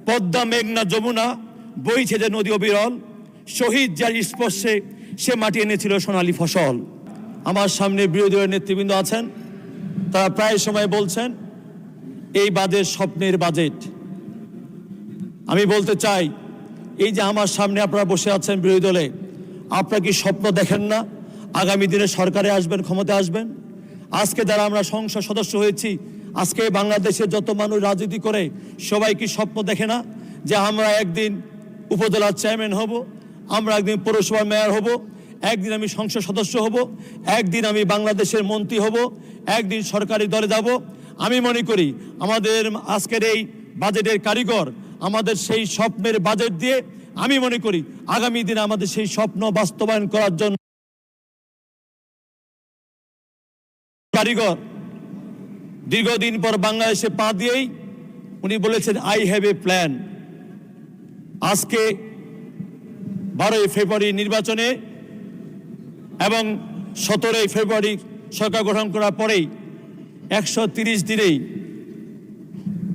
পদ্মা মেঘনা যমুনা বইছে যে নদী অবিরল, শহীদ যার স্পর্শে সে মাটি এনেছিল সোনালী ফসল। আমার সামনে বিরোধী দলের নেতৃবৃন্দ আছেন, তারা প্রায় সময় বলছেন এই বাজেট স্বপ্নের বাজেট। আমি বলতে চাই, এই যে আমার সামনে আপনারা বসে আছেন বিরোধী দলে, আপনারা কি স্বপ্ন দেখেন না আগামী দিনে সরকারে আসবেন, ক্ষমতায় আসবেন? আজকে যারা আমরা সংসদ সদস্য হয়েছি, আজকে বাংলাদেশের যত মানুষ রাজনীতি করে সবাই কি স্বপ্ন দেখে না যে আমরা একদিন উপজেলার চেয়ারম্যান হব, আমরা একদিন পৌরসভার মেয়র হব, একদিন আমি সংসদ সদস্য হব, একদিন আমি বাংলাদেশের মন্ত্রী হব, একদিন সরকারি দলে যাব? আমি মনে করি আমাদের আজকের এই বাজেটের কারিগর আমাদের সেই স্বপ্নের বাজেট দিয়ে আমি মনে করি আগামী দিনে আমাদের সেই স্বপ্ন বাস্তবায়ন করার জন্য কারিগর দীর্ঘদিন পর বাংলাদেশে পা দিয়েই উনি বলেছেন আই হ্যাভ এ প্ল্যান। আজকে 12ই ফেব্রুয়ারি নির্বাচনে এবং 17ই ফেব্রুয়ারি সরকার গঠন করার পরেই 130 দিনেই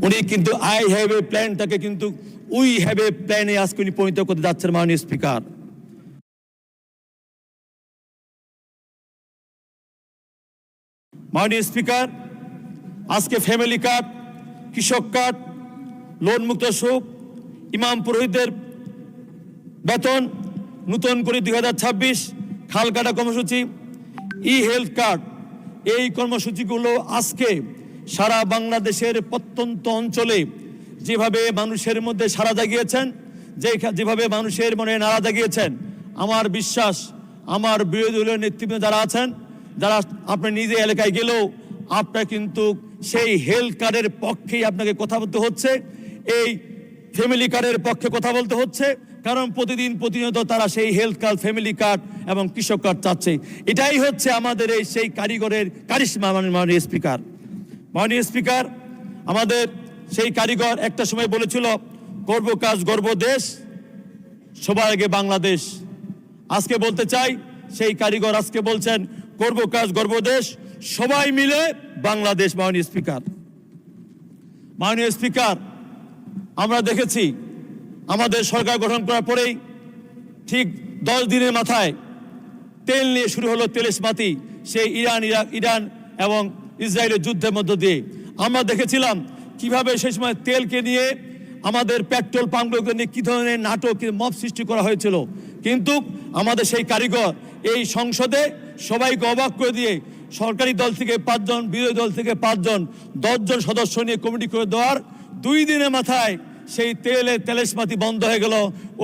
উনি কিন্তু আই হ্যাভ এ প্ল্যানটাকে কিন্তু উই হ্যাভ এ প্ল্যানে আজকে উনি পরিণত করতে যাচ্ছেন। মাননীয় স্পিকার, আজকে ফ্যামিলি কার্ড, কৃষক কার্ড, লোন মুক্ত সুদ, ইমাম পুরোহিতদের বেতন, নতুন করে 2026 খাল কাটা কর্মসূচি, ই হেলথ কার্ড, এই কর্মসূচিগুলো আজকে সারা বাংলাদেশের প্রত্যন্ত অঞ্চলে যেভাবে মানুষের মধ্যে সাড়া জাগিয়েছেন, যেভাবে মানুষের মনে নাড়া জাগিয়েছেন, আমার বিশ্বাস আমার বিরোধী দলীয় নেতৃবৃন্দ যারা আছেন, যারা আপনি নিজে এলাকায় গেলেও আপনার কিন্তু সেই হেলথ কার্ডের পক্ষেই আপনাকে কথা বলতে হচ্ছে, এই ফ্যামিলি কার্ডের পক্ষে কথা বলতে হচ্ছে, কারণ প্রতিনিয়ত তারা সেই হেলথ কার্ড, ফ্যামিলি কার্ড এবং কৃষক কার্ড চাচ্ছে। এটাই হচ্ছে আমাদের এই সেই কারিগরের কারিশমা। মাননীয় স্পিকার, আমাদের সেই কারিগর একটা সময় বলেছিল করব কাজ গর্ব দেশ, সবার আগে বাংলাদেশ। আজকে বলতে চাই সেই কারিগর আজকে বলছেন করব কাজ গর্ব দেশ, সবাই মিলে বাংলাদেশ। মাননীয় স্পিকার, আমরা দেখেছি আমাদের সরকার গঠন করার পরেই ঠিক 10 দিনের মাথায় তেল নিয়ে শুরু হলো তেলেসমাতি, সেই ইরান এবং ইসরায়েলের যুদ্ধের মধ্য দিয়ে আমরা দেখেছিলাম কিভাবে সেই সময় তেলকে নিয়ে আমাদের পেট্রোল পাম্পগুলোকে নিয়ে কী ধরনের নাটক, মব সৃষ্টি করা হয়েছিল। কিন্তু আমাদের সেই কারিগর এই সংসদে সবাইকে অবাক করে দিয়ে সরকারি দল থেকে 5 জন, বিরোধী দল থেকে 5 জন, 10 জন সদস্য নিয়ে কমিটি করে দেওয়ার 2 দিনের মাথায় সেই তেলেসমাতি বন্ধ হয়ে গেল।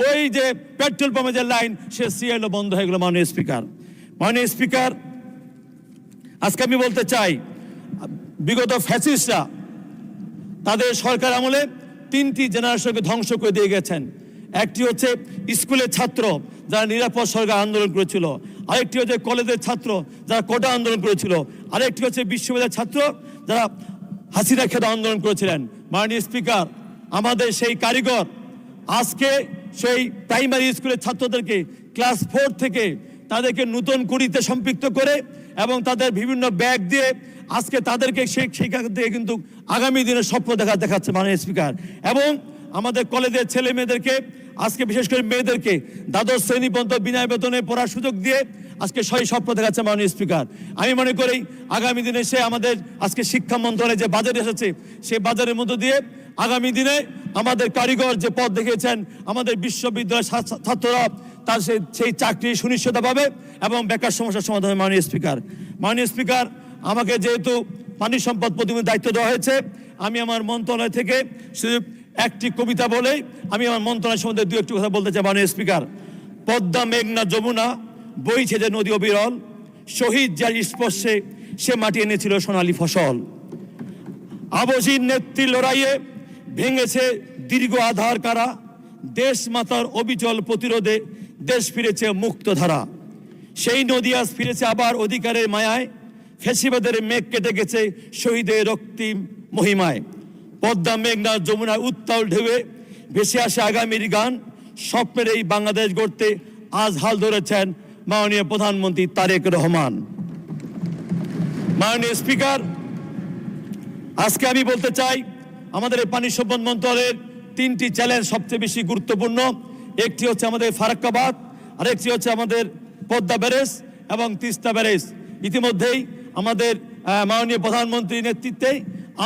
ওই যে পেট্রোল পাম্পের যে লাইন, সে সিএলও বন্ধ হয়ে গেল। মাননীয় স্পিকার, আজকে আমি বলতে চাই বিগত ফ্যাসিস্টরা তাদের সরকার আমলে 3টি জেনারেশনকে ধ্বংস করে দিয়ে গেছেন। একটি হচ্ছে স্কুলের ছাত্র যারা নিরাপদ সরকার আন্দোলন করেছিল, আরেকটি হচ্ছে কলেজের ছাত্র যারা কোটা আন্দোলন করেছিল, আরেকটি হচ্ছে বিশ্ববিদ্যালয়ের ছাত্র যারা হাসিনা খেদা আন্দোলন করেছিলেন। মাননীয় স্পিকার, আমাদের সেই কারিগর আজকে সেই প্রাইমারি স্কুলের ছাত্রদেরকে ক্লাস 4 থেকে তাদেরকে নতুন কুড়িতে সম্পৃক্ত করে এবং তাদের বিভিন্ন ব্যাগ দিয়ে আজকে তাদেরকে সেখান থেকে কিন্তু আগামী দিনের স্বপ্ন দেখাচ্ছে। মাননীয় স্পিকার, এবং আমাদের কলেজের ছেলে মেয়েদেরকে আজকে বিশেষ করে মেয়েদেরকে দ্বাদশ শ্রেণী পর্যন্ত বিনা বেতনে পড়ার সুযোগ দিয়ে আজকে সেই স্বপ্ন দেখাচ্ছে। মাননীয় স্পিকার, আমি মনে করি আগামী দিনে সে আমাদের আজকে শিক্ষা মন্ত্রণালয়ে যে বাজেট এসেছে, সেই বাজারের মধ্য দিয়ে আগামী দিনে আমাদের কারিগর যে পথ দেখিয়েছেন, আমাদের বিশ্ববিদ্যালয়ের ছাত্ররা তার সেই চাকরি সুনিশ্চিত পাবে এবং বেকার সমস্যার সমাধান হবে। মাননীয় স্পিকার, আমাকে যেহেতু পানি সম্পদ প্রতিমন্ত্রীর দায়িত্ব দেওয়া হয়েছে, আমি আমার মন্ত্রণালয় থেকে শুধু একটি কবিতা বলেই আমি আমার মন্ত্রণালয় সম্বন্ধে 2-1 কথা বলতে চাই। মাননীয় স্পিকার, পদ্মা মেঘনা যমুনা বইছে যে নদী অবিরল, শহীদ যার স্পর্শে সে মাটি এনেছিল সোনালী ফসল। আবজির নেত্রী লড়াইয়ে ভেঙেছে দীর্ঘ আধার কারা, দেশ মাতার অবিচল প্রতিরোধে দেশ ফিরেছে মুক্ত ধারা। সেই নদী আজ ফিরেছে আবার অধিকারের মায়ায়, ফেসিবাদের মেঘ কেটে গেছে শহীদের রক্তিম মহিমায়। পদ্মা মেঘনা যমুনার উত্তাল ঢেউয়ে ভেসে আসে আগামীর গান, স্বপ্নের এই বাংলাদেশ গড়তে আজ হাল ধরেছেন মাননীয় প্রধানমন্ত্রী তারেক রহমান। মাননীয় স্পিকার, আজকে আমি বলতে চাই আমাদের এই পানি সম্পদ মন্ত্রণালয়ের তিনটি চ্যালেঞ্জ সবচেয়ে বেশি গুরুত্বপূর্ণ। একটি হচ্ছে আমাদের ফারাক্কাবাদ, আরেকটি হচ্ছে আমাদের পদ্মা ব্যারেজ এবং তিস্তা ব্যারেজ। ইতিমধ্যেই আমাদের মাননীয় প্রধানমন্ত্রীর নেতৃত্বে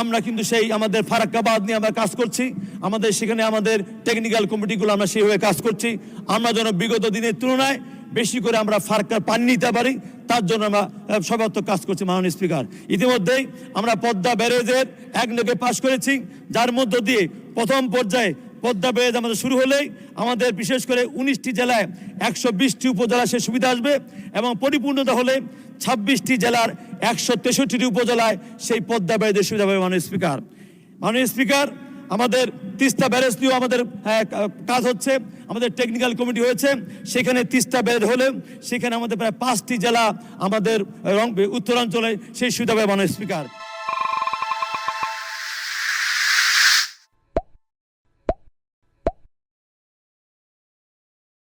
আমরা কিন্তু সেই আমাদের ফারাক্কাবাদ নিয়ে আমরা কাজ করছি। আমাদের সেখানে আমাদের টেকনিক্যাল কমিটিগুলো আমরা সেইভাবে কাজ করছি। আমরা যেন বিগত দিনের তুলনায় বেশি করে আমরা ফারাক্কার পানি নিতে পারি, তার জন্য আমরা সর্বাত্মক কাজ করছি মাননীয় স্পিকার। ইতিমধ্যেই আমরা পদ্মা ব্যারেজের 1 নং পাশ করেছি, যার মধ্য দিয়ে প্রথম পর্যায়ে পদ্মা ব্যারেজ আমাদের শুরু হলেই আমাদের বিশেষ করে 19টি জেলায় 120টি উপজেলা সে সুবিধা আসবে এবং পরিপূর্ণতা হলে 26টি জেলার 163টি উপজেলায় সেই পদ্মা ব্যারেজের সুবিধা পাবে মাননীয় স্পিকার। মাননীয় স্পিকার, আমাদের তিস্তা ব্যারেজ নিয়েও আমাদের কাজ হচ্ছে। আমাদের টেকনিক্যাল কমিটি হয়েছে, সেখানে তিস্তা ব্যারেজ হলে সেখানে আমাদের প্রায় 5টি জেলা আমাদের উত্তরাঞ্চলে সেই সুবিধা পাবে মাননীয় স্পিকার।